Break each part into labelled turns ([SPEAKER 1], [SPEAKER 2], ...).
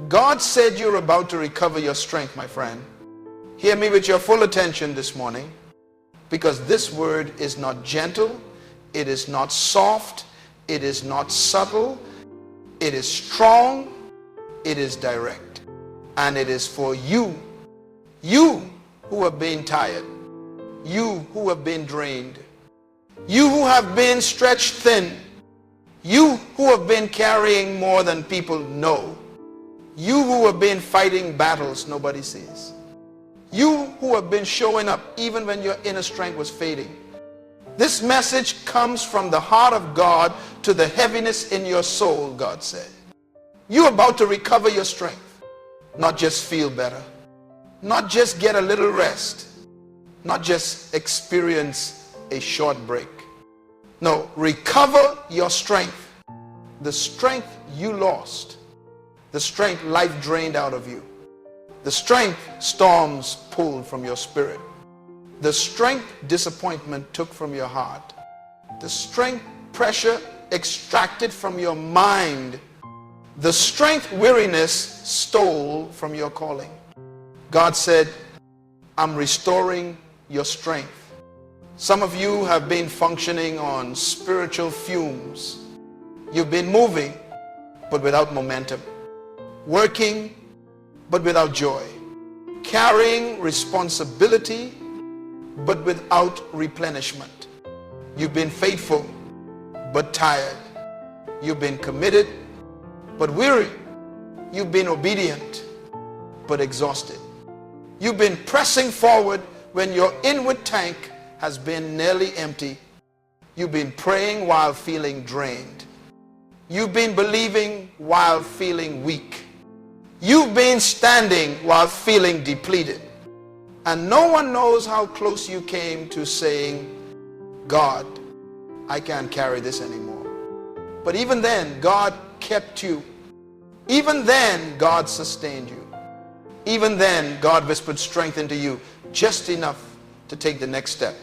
[SPEAKER 1] God said you're about to recover your strength, my friend. Hear me with your full attention this morning, because this word is not gentle, it is not soft, it is not subtle, it is strong, it is direct, and it is for you. You who have been tired, you who have been drained, you who have been stretched thin, you who have been carrying more than people know, you who have been fighting battles nobody sees, you who have been showing up even when your inner strength was fading. This message comes from the heart of God to the heaviness in your soul, God said. You're about to recover your strength, not just feel better, not just get a little rest, not just experience a short break. No, recover your strength, the strength you lost, the strength life drained out of you, the strength storms pulled from your spirit, the strength disappointment took from your heart, the strength pressure extracted from your mind, the strength weariness stole from your calling. God said, I'm restoring your strength. Some of you have been functioning on spiritual fumes. You've been moving, but without momentum. Working, but without joy. Carrying responsibility, but without replenishment. You've been faithful, but tired. You've been committed, but weary. You've been obedient, but exhausted. You've been pressing forward when your inward tank has been nearly empty. You've been praying while feeling drained. You've been believing while feeling weak. You've been standing while feeling depleted. And no one knows how close you came to saying, God, I can't carry this anymore. But even then, God kept you. Even then, God sustained you. Even then, God whispered strength into you, just enough to take the next step.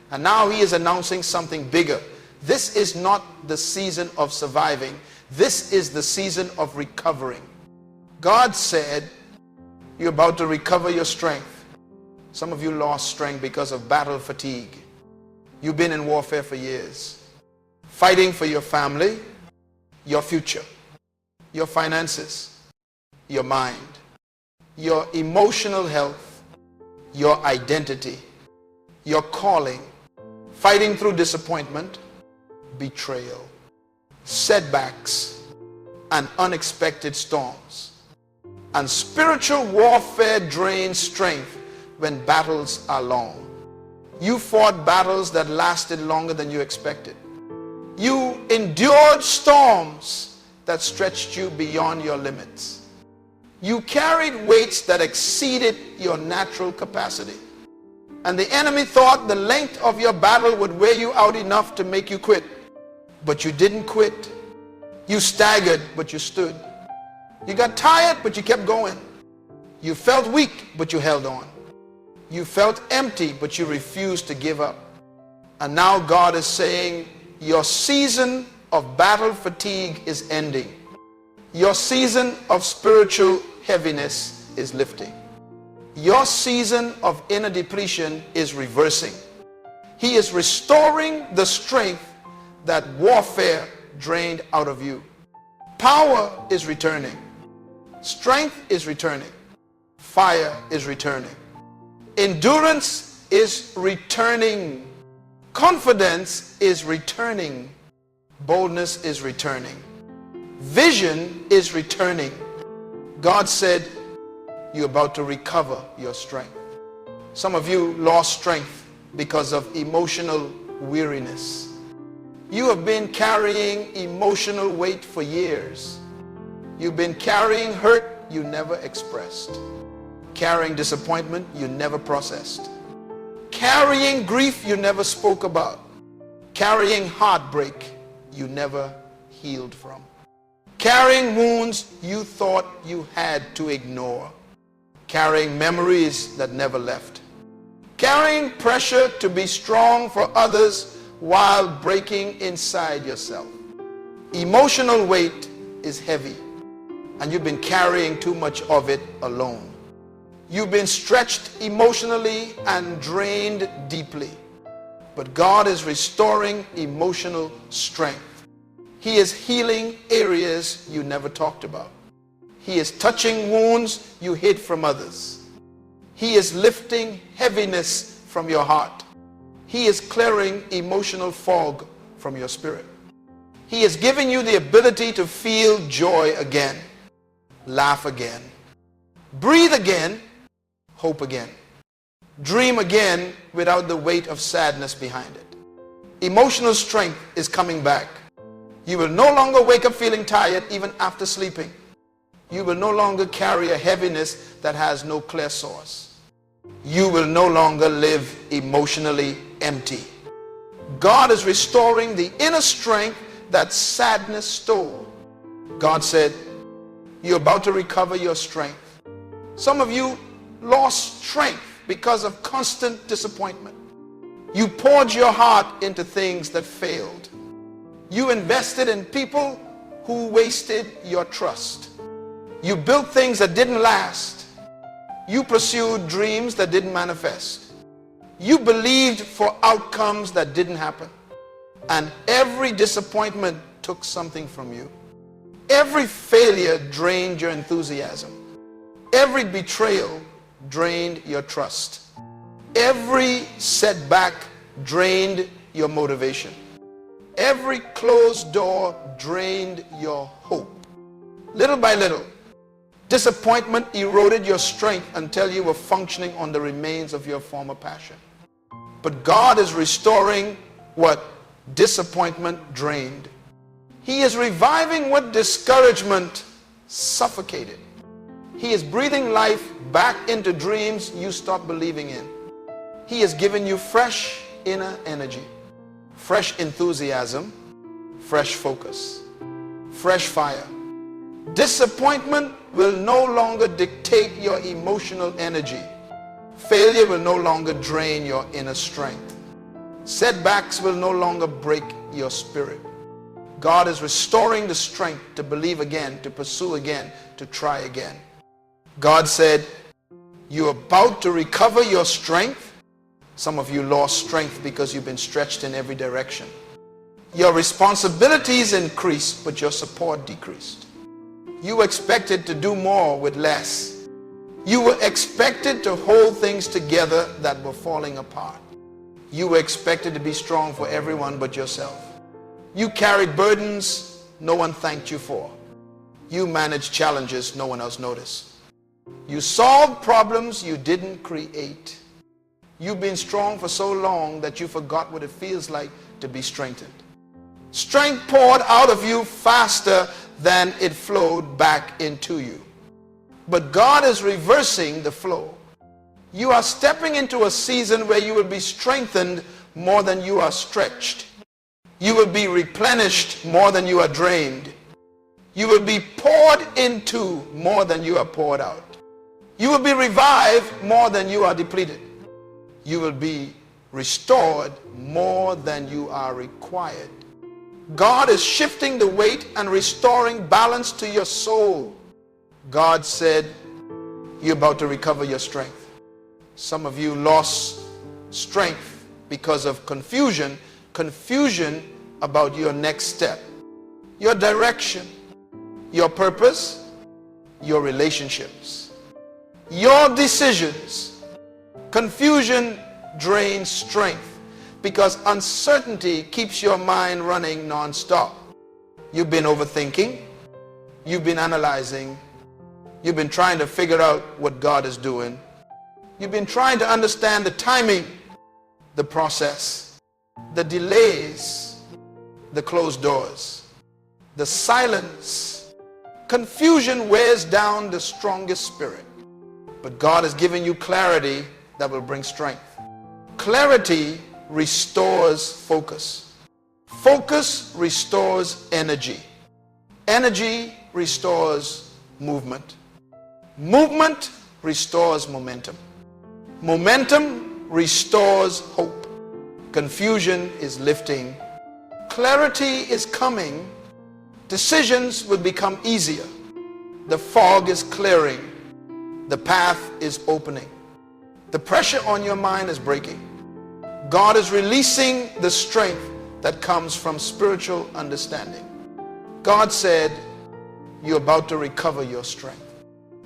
[SPEAKER 1] And now he is announcing something bigger. This is not the season of surviving. This is the season of recovering. God said, you're about to recover your strength. Some of you lost strength because of battle fatigue. You've been in warfare for years, fighting for your family, your future, your finances, your mind, your emotional health, your identity, your calling, fighting through disappointment, betrayal, setbacks, and unexpected storms. And spiritual warfare drains strength when battles are long. You fought battles that lasted longer than you expected. You endured storms that stretched you beyond your limits. You carried weights that exceeded your natural capacity. And the enemy thought the length of your battle would wear you out enough to make you quit. But you didn't quit. You staggered, but you stood. You got tired, but you kept going. You felt weak, but you held on. You felt empty, but you refused to give up. And now God is saying, your season of battle fatigue is ending. Your season of spiritual heaviness is lifting. Your season of inner depletion is reversing. He is restoring the strength that warfare drained out of you. Power is returning. Strength is returning. Fire is returning. Endurance is returning. Confidence is returning. Boldness is returning. Vision is returning. God said, you're about to recover your strength. Some of you lost strength because of emotional weariness. You have been carrying emotional weight for years. You've been carrying hurt you never expressed, carrying disappointment you never processed, carrying grief you never spoke about, carrying heartbreak you never healed from, carrying wounds you thought you had to ignore, carrying memories that never left, carrying pressure to be strong for others while breaking inside yourself. Emotional weight is heavy, and you've been carrying too much of it alone. You've been stretched emotionally and drained deeply. But God is restoring emotional strength. He is healing areas you never talked about. He is touching wounds you hid from others. He is lifting heaviness from your heart. He is clearing emotional fog from your spirit. He is giving you the ability to feel joy again, laugh again, breathe again, hope again, dream again without the weight of sadness behind it. Emotional strength is coming back. You will no longer wake up feeling tired even after sleeping. You will no longer carry a heaviness that has no clear source. You will no longer live emotionally empty. God is restoring the inner strength that sadness stole. God said, you're about to recover your strength. Some of you lost strength because of constant disappointment. You poured your heart into things that failed. You invested in people who wasted your trust. You built things that didn't last. You pursued dreams that didn't manifest. You believed for outcomes that didn't happen. And every disappointment took something from you. Every failure drained your enthusiasm. Every betrayal drained your trust. Every setback drained your motivation. Every closed door drained your hope. Little by little, disappointment eroded your strength until you were functioning on the remains of your former passion. But God is restoring what disappointment drained. He is reviving what discouragement suffocated. He is breathing life back into dreams you stopped believing in. He has given you fresh inner energy, fresh enthusiasm, fresh focus, fresh fire. Disappointment will no longer dictate your emotional energy. Failure will no longer drain your inner strength. Setbacks will no longer break your spirit. God is restoring the strength to believe again, to pursue again, to try again. God said, you're about to recover your strength. Some of you lost strength because you've been stretched in every direction. Your responsibilities increased, but your support decreased. You were expected to do more with less. You were expected to hold things together that were falling apart. You were expected to be strong for everyone but yourself. You carried burdens no one thanked you for. You managed challenges no one else noticed. You solved problems you didn't create. You've been strong for so long that you forgot what it feels like to be strengthened. Strength poured out of you faster than it flowed back into you. But God is reversing the flow. You are stepping into a season where you will be strengthened more than you are stretched. You will be replenished more than you are drained. You will be poured into more than you are poured out. You will be revived more than you are depleted. You will be restored more than you are required. God is shifting the weight and restoring balance to your soul. God said, you're about to recover your strength. Some of you lost strength because of confusion about your next step, your direction, your purpose, your relationships, your decisions. Confusion drains strength because uncertainty keeps your mind running non-stop. You've been overthinking, you've been analyzing, you've been trying to figure out what God is doing. You've been trying to understand the timing, the process, the delays, the closed doors, the silence. Confusion wears down the strongest spirit. But God has given you clarity that will bring strength. Clarity restores focus. Focus restores energy. Energy restores movement. Movement restores momentum. Momentum restores hope. Confusion is lifting. Clarity is coming. Decisions will become easier. The fog is clearing. The path is opening. The pressure on your mind is breaking. God is releasing the strength that comes from spiritual understanding. God said, you're about to recover your strength.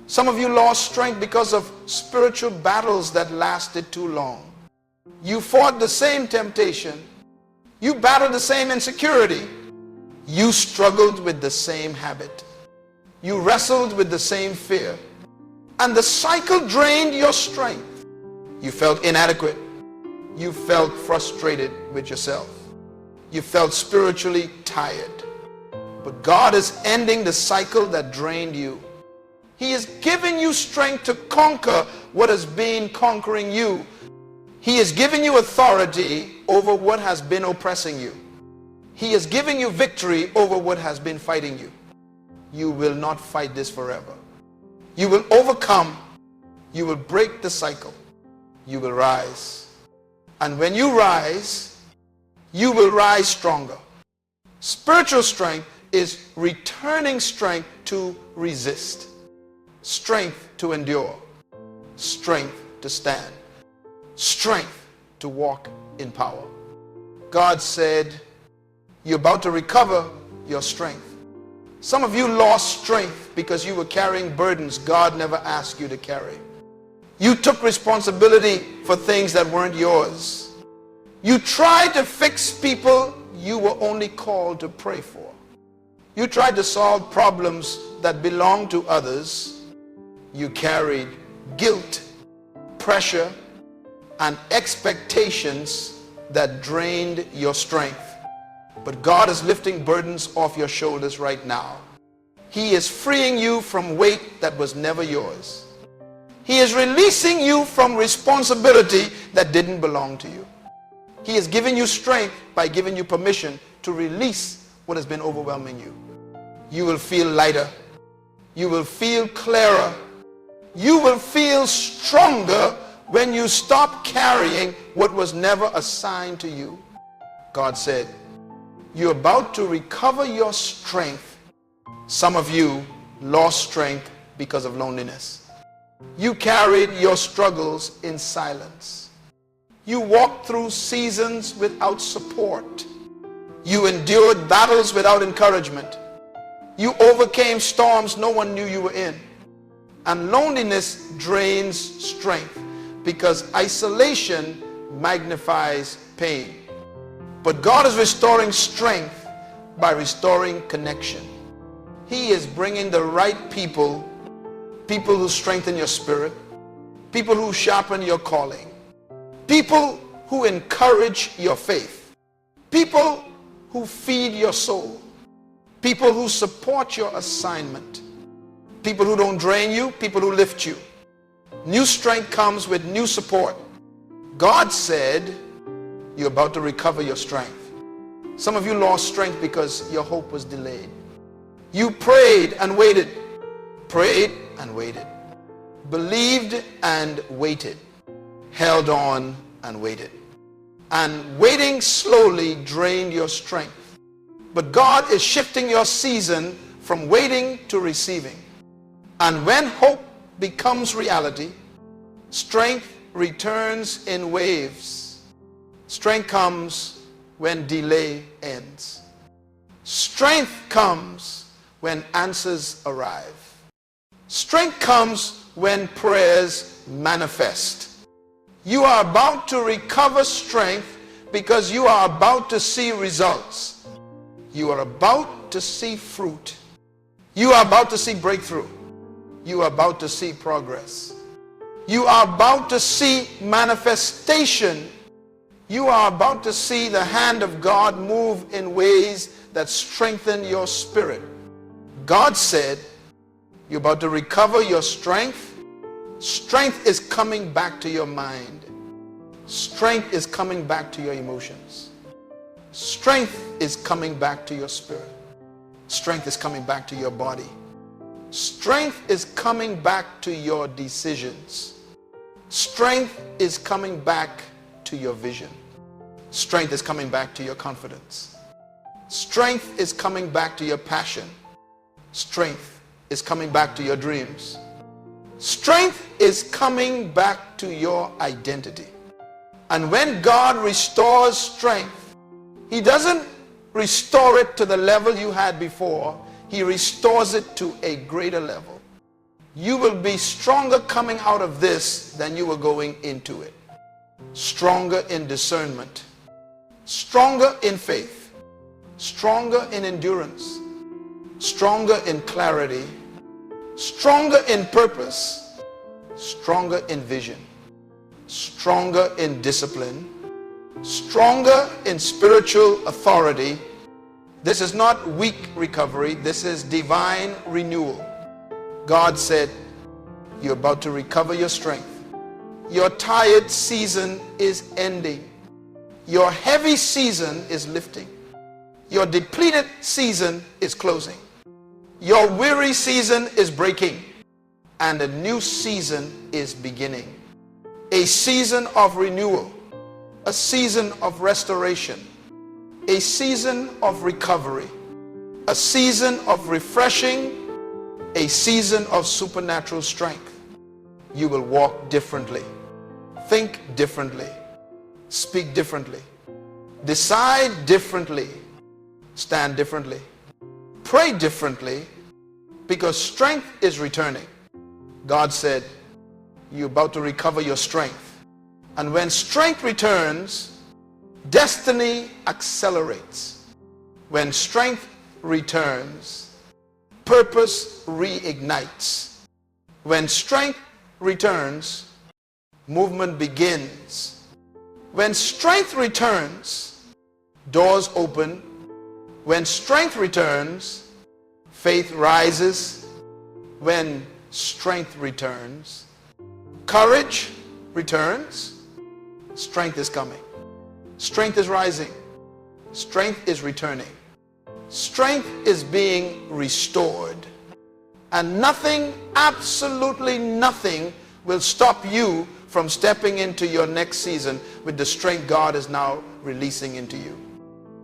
[SPEAKER 1] Some of you lost strength because of spiritual battles that lasted too long. You fought the same temptation. You battled the same insecurity. You struggled with the same habit. You wrestled with the same fear. And the cycle drained your strength. You felt inadequate. You felt frustrated with yourself. You felt spiritually tired. But God is ending the cycle that drained you. He is giving you strength to conquer what has been conquering you. He is giving you authority over what has been oppressing you. He is giving you victory over what has been fighting you. You will not fight this forever. You will overcome. You will break the cycle. You will rise. And when you rise, you will rise stronger. Spiritual strength is returning strength to resist, strength to endure, strength to stand, strength to walk in power. God said, you're about to recover your strength. Some of you lost strength because you were carrying burdens God never asked you to carry. You took responsibility for things that weren't yours. You tried to fix people you were only called to pray for. You tried to solve problems that belonged to others. You carried guilt, pressure, and expectations that drained your strength. But God is lifting burdens off your shoulders right now. He is freeing you from weight that was never yours. He is releasing you from responsibility that didn't belong to you. He is giving you strength by giving you permission to release what has been overwhelming you. You will feel lighter. You will feel clearer. You will feel stronger when you stop carrying what was never assigned to you. God said, you're about to recover your strength. Some of you lost strength because of loneliness. You carried your struggles in silence. You walked through seasons without support. You endured battles without encouragement. You overcame storms no one knew you were in. And loneliness drains strength because isolation magnifies pain. But God is restoring strength by restoring connection. He is bringing the right people, people who strengthen your spirit, people who sharpen your calling, people who encourage your faith, people who feed your soul, people who support your assignment, people who don't drain you, people who lift you. New strength comes with new support. God said, you're about to recover your strength. Some of you lost strength because your hope was delayed. You prayed and waited, prayed and waited, believed and waited, held on and waited. And waiting slowly drained your strength. But God is shifting your season from waiting to receiving. And when hope becomes reality, strength returns in waves. Strength comes when delay ends. Strength comes when answers arrive. Strength comes when prayers manifest. You are about to recover strength because you are about to see results. You are about to see fruit. You are about to see breakthrough. You are about to see progress. You are about to see manifestation. You are about to see the hand of God move in ways that strengthen your spirit. God said, you're about to recover your strength. Strength is coming back to your mind. Strength is coming back to your emotions. Strength is coming back to your spirit. Strength is coming back to your body. Strength is coming back to your decisions. Strength is coming back to your vision. Strength is coming back to your confidence. Strength is coming back to your passion. Strength is coming back to your dreams. Strength is coming back to your identity. And when God restores strength, he doesn't restore it to the level you had before. He restores it to a greater level. You will be stronger coming out of this than you were going into it. Stronger in discernment, stronger in faith, stronger in endurance, stronger in clarity, stronger in purpose, stronger in vision, stronger in discipline, stronger in spiritual authority. This is not weak recovery. This is divine renewal. God said, you're about to recover your strength. Your tired season is ending. Your heavy season is lifting. Your depleted season is closing. Your weary season is breaking. And a new season is beginning. A season of renewal. A season of restoration. A season of recovery. A season of refreshing. A season of supernatural strength. You will walk differently. Think differently. Speak differently. Decide differently. Stand differently. Pray differently, because strength is returning. God said, you're about to recover your strength. And when strength returns, destiny accelerates. When strength returns, purpose reignites. When strength returns, movement begins. When strength returns, doors open. When strength returns, faith rises. When strength returns, courage returns. Strength is coming. Strength is rising. Strength is returning. Strength is being restored. And nothing, absolutely nothing, will stop you from stepping into your next season with the strength God is now releasing into you.